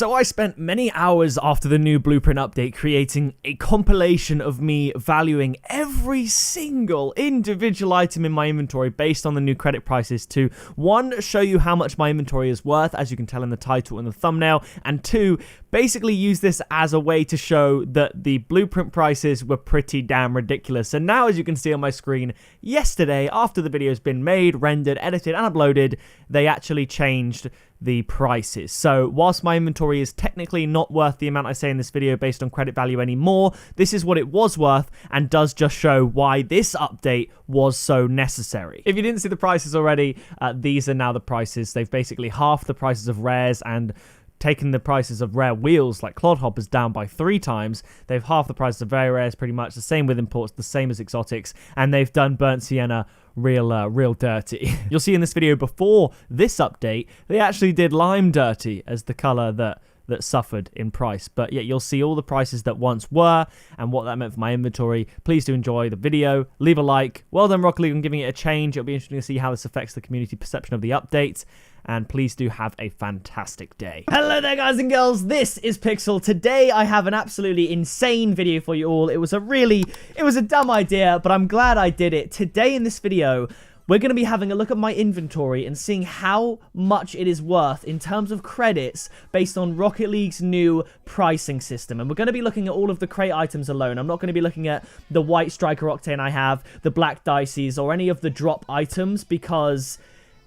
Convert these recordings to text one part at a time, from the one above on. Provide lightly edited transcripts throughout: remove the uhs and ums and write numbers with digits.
So I spent many hours after the new blueprint update creating a compilation of me valuing every single individual item in my inventory based on the new credit prices to, one, show you how much my inventory is worth, as you can tell in the title and the thumbnail, and two, basically use this as a way to show that the blueprint prices were pretty damn ridiculous. And now, as you can see on my screen, yesterday, after the video's been made, rendered, edited, and uploaded, they actually changed the prices. So whilst my inventory is technically not worth the amount I say in this video based on credit value anymore, this is what it was worth and does just show why this update was so necessary. If you didn't see the prices already, these are now the prices. They've basically halved the prices of rares and taken the prices of rare wheels like clodhoppers down by 3 times. They've halved the prices of very rares, pretty much the same with imports, the same as exotics, and they've done burnt sienna real dirty. You'll see in this video before this update, they actually did lime dirty as the color that suffered in price. But yeah, you'll see all the prices that once were and what that meant for my inventory. Please do enjoy the video. Leave a like. Well done, Rocket League, on giving it a change. It'll be interesting to see how this affects the community perception of the update. And please do have a fantastic day. Hello there, guys and girls. This is Pixel. Today, I have an absolutely insane video for you all. It was a dumb idea, but I'm glad I did it. Today in this video, we're going to be having a look at my inventory and seeing how much it is worth in terms of credits based on Rocket League's new pricing system. And we're going to be looking at all of the crate items alone. I'm not going to be looking at the white striker octane I have, the black dices, or any of the drop items, because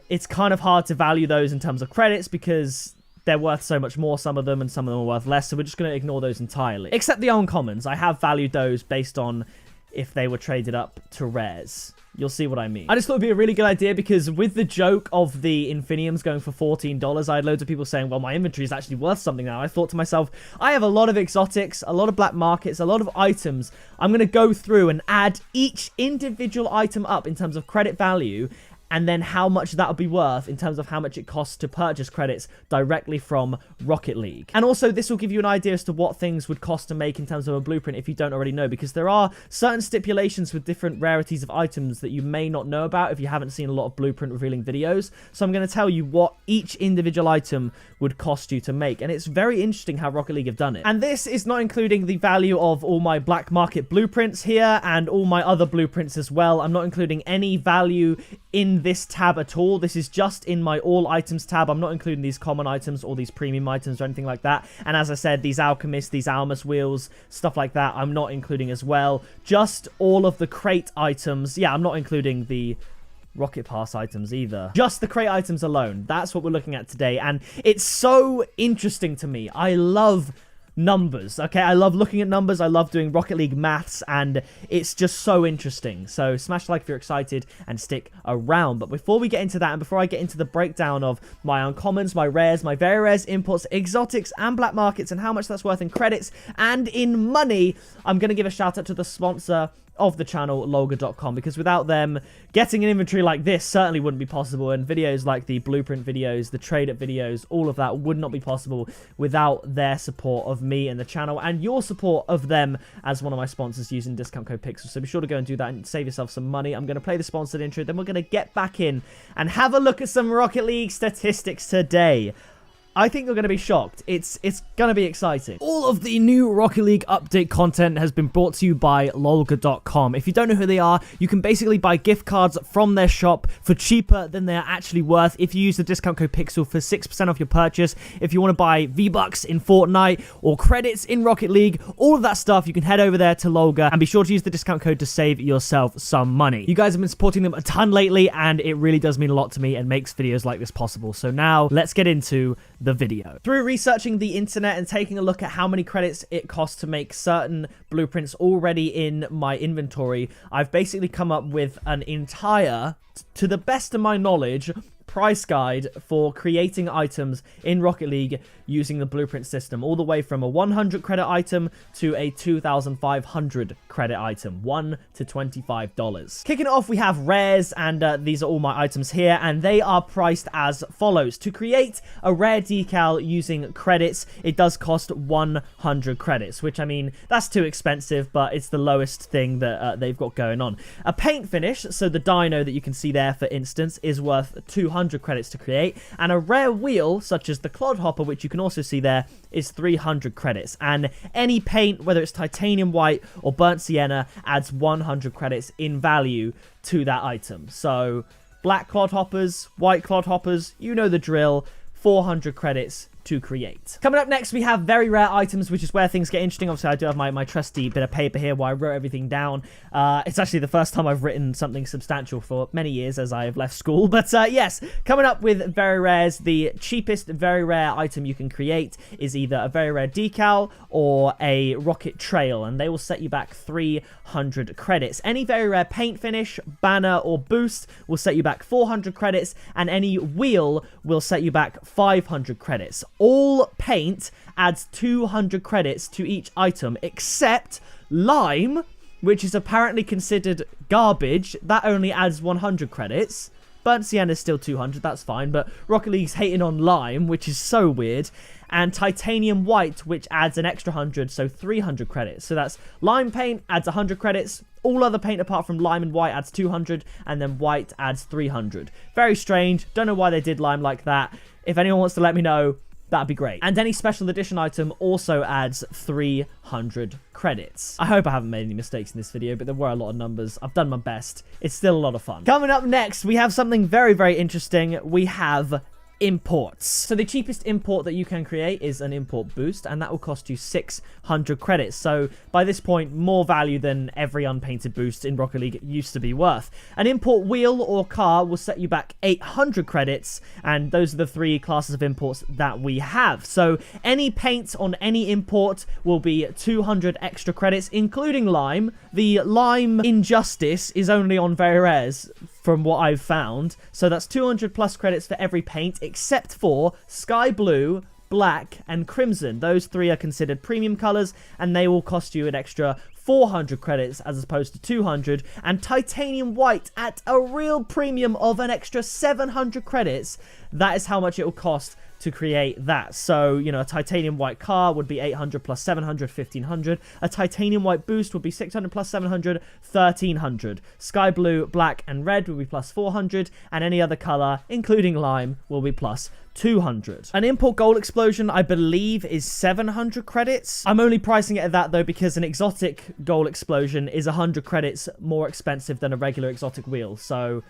it's kind of hard to value those in terms of credits because they're worth so much more, some of them, and some of them are worth less, so we're just going to ignore those entirely. Except the uncommons. I have valued those based on if they were traded up to rares. You'll see what I mean. I just thought it'd be a really good idea because with the joke of the Infiniums going for $14, I had loads of people saying, well, my inventory is actually worth something now. I thought to myself, I have a lot of exotics, a lot of black markets, a lot of items. I'm going to go through and add each individual item up in terms of credit value, and then how much that would be worth in terms of how much it costs to purchase credits directly from Rocket League. And also, this will give you an idea as to what things would cost to make in terms of a blueprint if you don't already know, because there are certain stipulations with different rarities of items that you may not know about if you haven't seen a lot of blueprint revealing videos. So I'm going to tell you what each individual item would cost you to make, and it's very interesting how Rocket League have done it. And this is not including the value of all my black market blueprints here and all my other blueprints as well. I'm not including any value in this tab at all. This is just in my all items tab. I'm not including these common items or these premium items or anything like that. And as I said, these alchemists, these almas wheels, stuff like that, I'm not including as well. Just all of the crate items. Yeah, I'm not including the Rocket Pass items either. Just the crate items alone. That's what we're looking at today. And it's so interesting to me. I love numbers, okay? I love looking at numbers. I love doing Rocket League maths, and it's just so interesting. So smash like if you're excited and stick around. But before we get into that, and before I get into the breakdown of my uncommons, my rares, my very rares, imports, exotics, and black markets, and how much that's worth in credits and in money, I'm going to give a shout out to the sponsor of the channel, Lolga.com, because without them, getting an inventory like this certainly wouldn't be possible, and videos like the blueprint videos, the trade up videos, all of that would not be possible without their support of me and the channel, and your support of them as one of my sponsors using discount code PIXEL. So be sure to go and do that and save yourself some money. I'm going to play the sponsored intro, then we're going to get back in and have a look at some Rocket League statistics today. I think you're going to be shocked. It's going to be exciting. All of the new Rocket League update content has been brought to you by Lolga.com. If you don't know who they are, you can basically buy gift cards from their shop for cheaper than they're actually worth if you use the discount code PIXEL for 6% off your purchase. If you want to buy V-Bucks in Fortnite or credits in Rocket League, all of that stuff, you can head over there to Lolga and be sure to use the discount code to save yourself some money. You guys have been supporting them a ton lately, and it really does mean a lot to me and makes videos like this possible. So now, let's get into the video. Through researching the internet and taking a look at how many credits it costs to make certain blueprints already in my inventory, I've basically come up with an entire, to the best of my knowledge, price guide for creating items in Rocket League using the blueprint system, all the way from a 100 credit item to a 2,500 credit item, $1 to $25. Kicking it off, we have rares, and these are all my items here, and they are priced as follows. To create a rare decal using credits, it does cost 100 credits, which, I mean, that's too expensive, but it's the lowest thing that they've got going on. A paint finish, so the dino that you can see there, for instance, is worth 200 200 credits to create, and a rare wheel, such as the Clodhopper, which you can also see there, is 300 credits. And any paint, whether it's titanium white or burnt sienna, adds 100 credits in value to that item. So black Clodhoppers, white Clodhoppers, you know the drill, 400 credits to create. Coming up next, we have very rare items, which is where things get interesting. Obviously, I do have my trusty bit of paper here where I wrote everything down. It's actually the first time I've written something substantial for many years, as I have left school. But yes, coming up with very rares, the cheapest very rare item you can create is either a very rare decal or a rocket trail, and they will set you back 300 credits. Any very rare paint finish, banner, or boost will set you back 400 credits, and any wheel will set you back 500 credits. All paint adds 200 credits to each item, except lime, which is apparently considered garbage. That only adds 100 credits. Burnt sienna is still 200, that's fine, but Rocket League's hating on lime, which is so weird. And titanium white, which adds an extra 100, so 300 credits. So that's lime paint adds 100 credits. All other paint apart from lime and white adds 200, and then white adds 300. Very strange. Don't know why they did lime like that. If anyone wants to let me know, that'd be great. And any special edition item also adds 300 credits. I hope I haven't made any mistakes in this video, but there were a lot of numbers. I've done my best. It's still a lot of fun. Coming up next, we have something very, very interesting. We have imports. So the cheapest import that you can create is an import boost, and that will cost you 600 credits. So by this point, more value than every unpainted boost in Rocket League used to be worth. An import wheel or car will set you back 800 credits, and those are the three classes of imports that we have. So any paint on any import will be 200 extra credits, including lime. The lime Injustice is only on very rares, from what I've found. So that's 200 plus credits for every paint, except for sky blue, black, and crimson. Those three are considered premium colors, and they will cost you an extra 400 credits as opposed to 200. And titanium white at a real premium of an extra 700 credits. That is how much it will cost to create that. So, you know, a titanium white car would be 800 plus 700, 1500. A titanium white boost would be 600 plus 700, 1300. Sky blue, black, and red will be plus 400, and any other color, including lime, will be plus 200. An import gold explosion, I believe, is 700 credits. I'm only pricing it at that, though, because an exotic gold explosion is 100 credits more expensive than a regular exotic wheel. So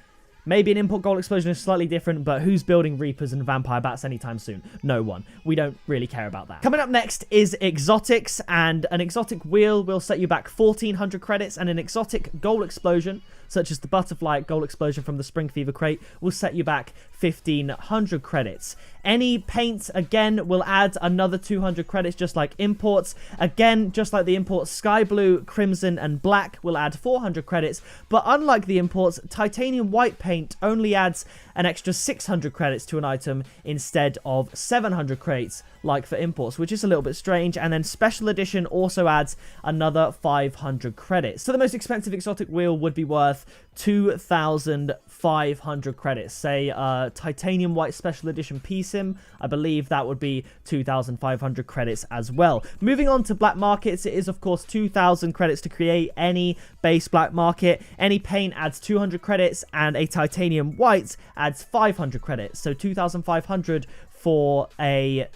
maybe an import gold explosion is slightly different, but who's building Reapers and Vampire Bats anytime soon? No one. We don't really care about that. Coming up next is exotics, and an exotic wheel will set you back 1400 credits, and an exotic gold explosion, such as the butterfly gold explosion from the Spring Fever crate, will set you back 1500 credits. Any paint, again, will add another 200 credits, just like imports. Again, just like the imports, sky blue, crimson, and black will add 400 credits. But unlike the imports, titanium white paint only adds an extra 600 credits to an item instead of 700 credits, like for imports, which is a little bit strange. And then special edition also adds another 500 credits. So the most expensive exotic wheel would be worth 2,500 credits. Say titanium white special edition PSIM, I believe that would be 2,500 credits as well. Moving on to black markets, it is of course 2,000 credits to create any base black market. Any paint adds 200 credits, and a titanium white adds 500 credits. So 2,500 for a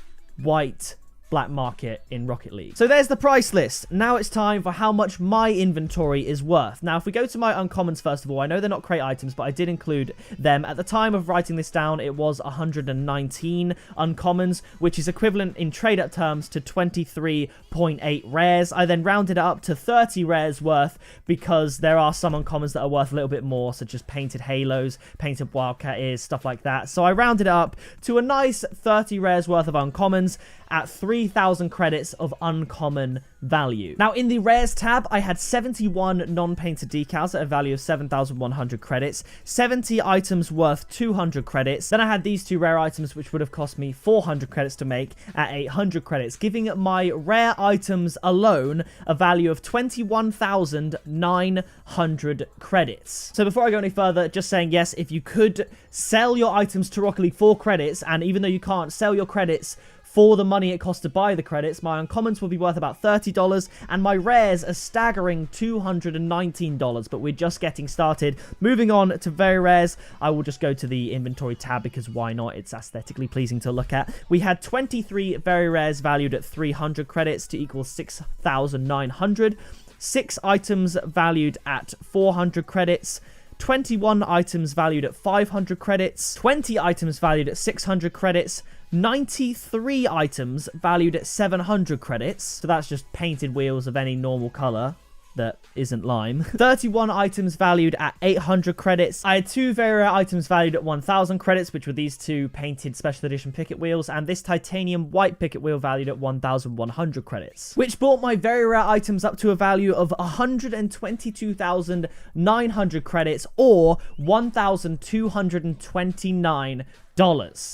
white black market in Rocket League. So there's the price list. Now it's time for how much my inventory is worth. Now, if we go to my uncommons first of all, I know they're not crate items, but I did include them. At the time of writing this down, it was 119 uncommons, which is equivalent in trade-up terms to 23.8 rares. I then rounded it up to 30 rares worth because there are some uncommons that are worth a little bit more, such as painted halos, painted wildcat ears, stuff like that. So I rounded it up to a nice 30 rares worth of uncommons at 3,000 credits of uncommon value. Now, in the rares tab, I had 71 non-painted decals at a value of 7,100 credits, 70 items worth 200 credits. Then I had these two rare items, which would have cost me 400 credits to make at 800 credits, giving my rare items alone a value of 21,900 credits. So before I go any further, just saying, yes, if you could sell your items to Rocket League for credits, and even though you can't sell your credits for the money it costs to buy the credits, my uncommons will be worth about $30, and my rares a staggering $219, but we're just getting started. Moving on to very rares, I will just go to the inventory tab because why not? It's aesthetically pleasing to look at. We had 23 very rares valued at 300 credits to equal 6,900. 6 items valued at 400 credits. 21 items valued at 500 credits. 20 items valued at 600 credits. 93 items valued at 700 credits. So that's just painted wheels of any normal color that isn't lime. 31 items valued at 800 credits. I had 2 very rare items valued at 1,000 credits, which were these 2 painted special edition picket wheels, and this titanium white picket wheel valued at 1,100 credits, which brought my very rare items up to a value of 122,900 credits, or $1,229.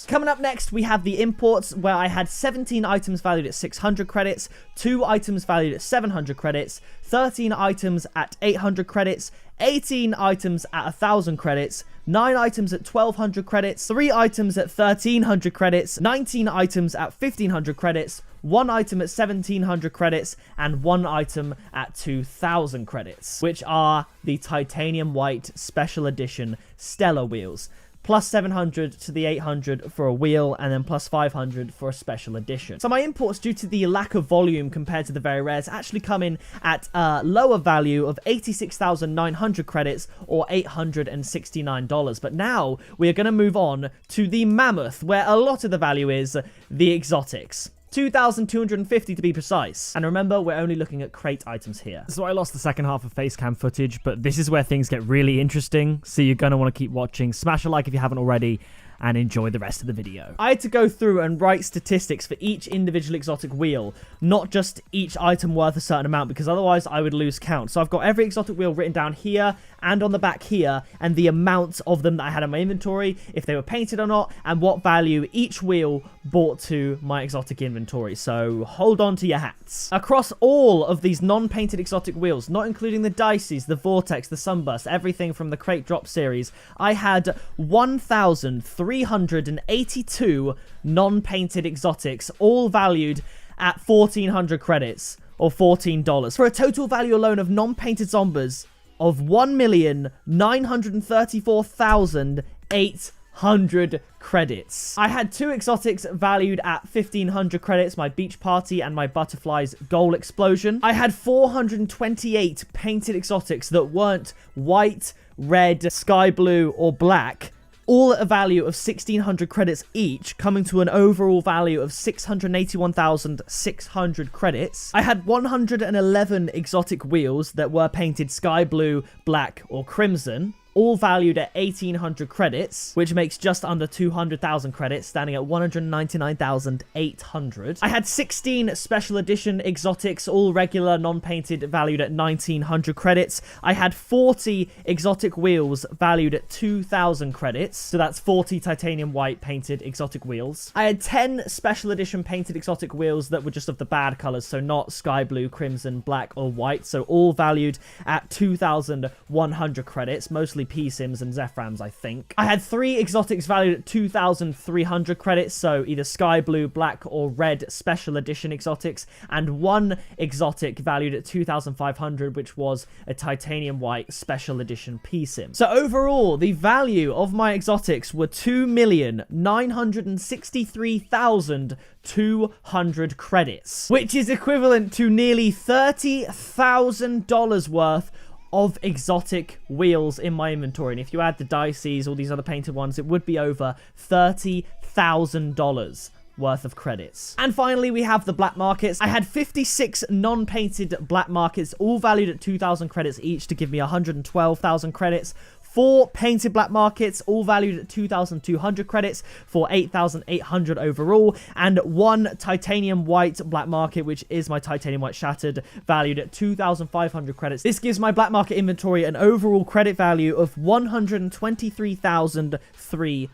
Coming up next, we have the imports, where I had 17 items valued at 600 credits, 2 items valued at 700 credits, 13 items at 800 credits, 18 items at 1,000 credits, 9 items at 1,200 credits, 3 items at 1,300 credits, 19 items at 1,500 credits, 1 item at 1,700 credits, and 1 item at 2,000 credits, which are the titanium white special edition Stellar wheels. Plus 700 to the 800 for a wheel, and then plus 500 for a special edition. So my imports, due to the lack of volume compared to the very rares, actually come in at a lower value of 86,900 credits, or $869. But now we are going to move on to the mammoth, where a lot of the value is the exotics. 2,250 to be precise. And remember, we're only looking at crate items here. So I lost the second half of facecam footage, but this is where things get really interesting, so you're going to want to keep watching. Smash a like if you haven't already, and enjoy the rest of the video. I had to go through and write statistics for each individual exotic wheel, not just each item worth a certain amount, because otherwise I would lose count. So I've got every exotic wheel written down here and on the back here, and the amount of them that I had in my inventory, if they were painted or not, and what value each wheel brought to my exotic inventory. So hold on to your hats. Across all of these non-painted exotic wheels, not including the Dices, the Vortex, the Sunburst, everything from the Crate Drop series, I had 1,382 non-painted exotics, all valued at 1,400 credits, or $14, for a total value alone of non-painted zombies of 1,934,800 credits. I had 2 exotics valued at 1,500 credits, my Beach Party and my Butterfly's Goal Explosion. I had 428 painted exotics that weren't white, red, sky blue, or black, all at a value of 1,600 credits each, coming to an overall value of 681,600 credits. I had 111 exotic wheels that were painted sky blue, black, or crimson, all valued at 1,800 credits, which makes just under 200,000 credits, standing at 199,800. I had 16 special edition exotics, all regular, non-painted, valued at 1,900 credits. I had 40 exotic wheels valued at 2,000 credits, so that's 40 titanium white painted exotic wheels. I had 10 special edition painted exotic wheels that were just of the bad colors, so not sky blue, crimson, black, or white, so all valued at 2,100 credits, mostly P-Sims and Zephyrams, I think. I had 3 exotics valued at 2,300 credits, so either sky blue, black, or red special edition exotics, and 1 exotic valued at 2,500, which was a titanium white special edition P-Sim. So overall, the value of my exotics were 2,963,200 credits, which is equivalent to nearly $30,000 worth of exotic wheels in my inventory. And if you add the Dices, all these other painted ones, it would be over $30,000 worth of credits. And finally, we have the black markets. I had 56 non-painted black markets, all valued at 2,000 credits each, to give me 112,000 credits. 4 painted black markets, all valued at 2,200 credits for 8,800 overall, and 1 titanium white black market, which is my titanium white shattered, valued at 2,500 credits. This gives my black market inventory an overall credit value of $123,300.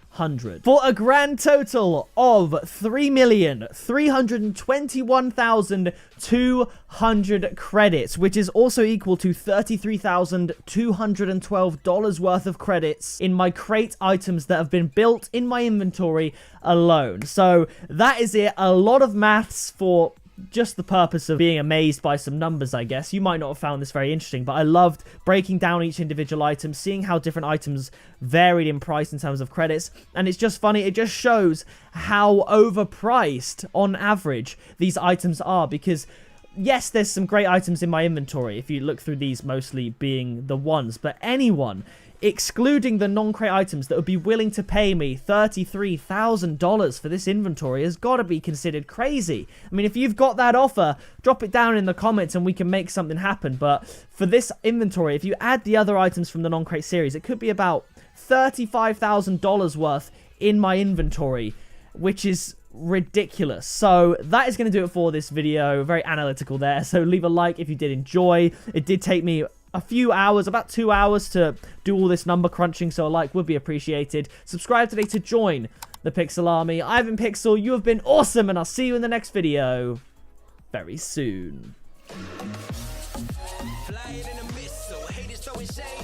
for a grand total of 3,321,200 credits, which is also equal to $33,212 worth of credits in my crate items that have been built in my inventory alone. So that is it. A lot of maths for just the purpose of being amazed by some numbers, I guess. You might not have found this very interesting, but I loved breaking down each individual item, seeing how different items varied in price in terms of credits, and it's just funny. It just shows how overpriced, on average, these items are, because yes, there's some great items in my inventory, if you look through these mostly being the ones, but anyone, excluding the non-crate items, that would be willing to pay me $33,000 for this inventory has got to be considered crazy. I mean, if you've got that offer, drop it down in the comments and we can make something happen. But for this inventory, if you add the other items from the non-crate series, it could be about $35,000 worth in my inventory, which is ridiculous. So that is going to do it for this video. Very analytical there. So leave a like if you did enjoy. It did take me a few hours, about 2 hours, to do all this number crunching, so a like would be appreciated. Subscribe today to join the Pixel Army. I've been Pixel, you have been awesome, and I'll see you in the next video very soon. Flying in a mist, so haters throwing shade.